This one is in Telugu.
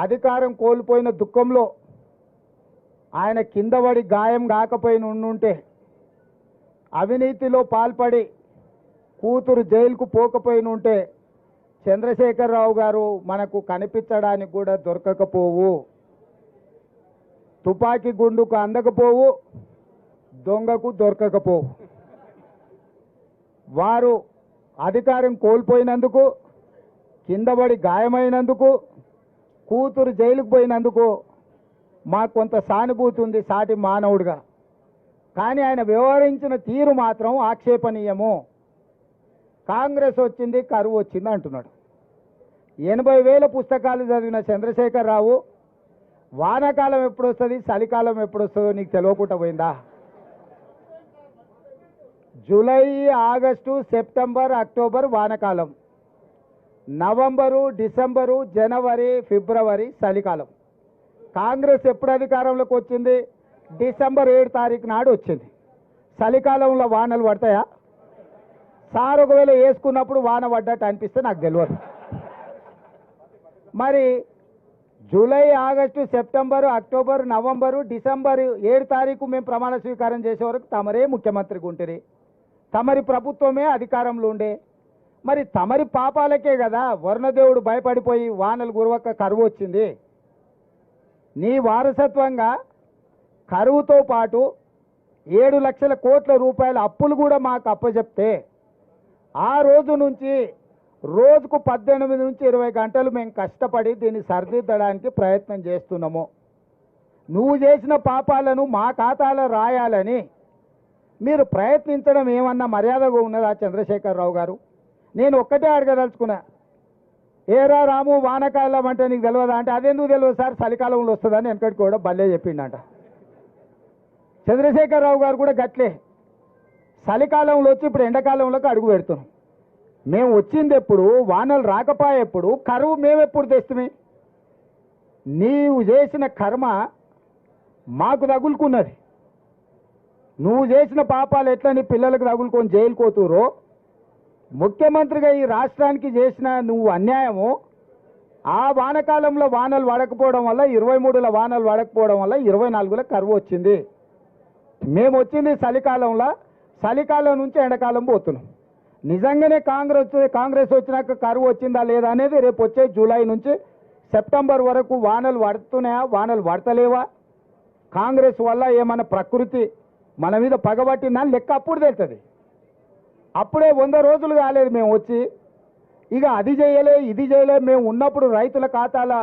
అధికారం కోల్పోయిన దుఃఖంలో ఆయన కింద పడి గాయం కాకపోయిన ఉండుంటే, అవినీతిలో పాల్పడి కూతురు జైలుకు పోకపోయిన ఉంటే చంద్రశేఖరరావు గారు మనకు కనిపించడానికి కూడా దొరకకపోవు. తుపాకీ గుండుకు అందకపోవు, దొంగకు దొరకకపోవు. వారు అధికారం కోల్పోయినందుకు, కిందపడి గాయమైనందుకు, కూతురు జైలుకు పోయినందుకు మాకు కొంత సానుభూతి ఉంది సాటి మానవుడిగా. కానీ ఆయన వ్యవహరించిన తీరు మాత్రం ఆక్షేపణీయము. కాంగ్రెస్ వచ్చింది, కరువు వచ్చింది అంటున్నాడు. 80,000 పుస్తకాలు చదివిన చంద్రశేఖరరావు వానాకాలం ఎప్పుడు వస్తుంది, చలికాలం ఎప్పుడు వస్తుందో నీకు తెలియకుండా పోయిందా? జూలై, ఆగస్టు, సెప్టెంబర్, అక్టోబర్ వానకాలం, నవంబరు, డిసెంబరు, జనవరి, ఫిబ్రవరి చలికాలం. కాంగ్రెస్ ఎప్పుడు అధికారంలోకి వచ్చింది? డిసెంబర్ 7 తారీఖు నాడు వచ్చింది. చలికాలంలో వానలు పడతాయా? సార్ ఒకవేళ వేసుకున్నప్పుడు వాన పడ్డట్టు అనిపిస్తే నాకు తెలియదు. మరి July, August, September, October, November, December 7 తారీఖు మేము ప్రమాణ స్వీకారం చేసే వరకు తమరే ముఖ్యమంత్రిగా ఉంటుంది, తమరి ప్రభుత్వమే అధికారంలో ఉండే. మరి తమరి పాపాలకే కదా వరుణదేవుడు భయపడిపోయి వానలు కురవక కరువు వచ్చింది. నీ వారసత్వంగా కరువుతో పాటు 7 లక్షల కోట్ల రూపాయల అప్పులు కూడా మాకు అప్పచెప్తే, ఆ రోజు నుంచి రోజుకు 18 నుంచి 20 గంటలు మేము కష్టపడి దీన్ని సరిదిద్దడానికి ప్రయత్నం చేస్తున్నాము. నువ్వు చేసిన పాపాలను మా ఖాతాలో రాయాలని మీరు ప్రయత్నించడం ఏమన్నా మర్యాదగా ఉన్నదా చంద్రశేఖరరావు గారు? నేను ఒక్కటే అడగదలుచుకున్నా, ఏరా రాము వానకాలం అంటే నీకు తెలియదా అంటే, అదెందుకు తెలియదు సార్ చలికాలంలో వస్తుందని వెనకటి కూడా భలే చెప్పిండట. చంద్రశేఖరరావు గారు కూడా గట్లే చలికాలంలో వచ్చి ఇప్పుడు ఎండాకాలంలోకి అడుగు పెడుతున్నాం. మేము వచ్చింది ఎప్పుడు, వానలు రాకపోయేప్పుడు, కరువు మేమెప్పుడు తెస్తుమే? నీవు చేసిన కర్మ మాకు తగులుకున్నది. నువ్వు చేసిన పాపాలు ఎట్లా నీ పిల్లలకు తగులుకొని జైలు కోతురో, ముఖ్యమంత్రిగా ఈ రాష్ట్రానికి చేసిన నువ్వు అన్యాయము, ఆ వానకాలంలో వానలు పడకపోవడం వల్ల 23లో వానలు పడకపోవడం వల్ల 24లో కరువు వచ్చింది. మేము వచ్చింది చలికాలంలో, చలికాలం నుంచి ఎండాకాలం పోతున్నాం. నిజంగానే కాంగ్రెస్ వచ్చినాక కరువు వచ్చిందా లేదా అనేది రేపు వచ్చే జూలై నుంచి సెప్టెంబర్ వరకు వానలు పడుతున్నాయా, వానలు పడతలేవా, కాంగ్రెస్ వల్ల ఏమన్నా ప్రకృతి మన మీద పగబట్టిందా లెక్క అప్పుడు తెలుస్తుంది. అప్పుడే 100 రోజులు కాలేదు మేము వచ్చి, ఇక అది చేయలే ఇది చేయలే. మేము ఉన్నప్పుడు రైతుల ఖాతాల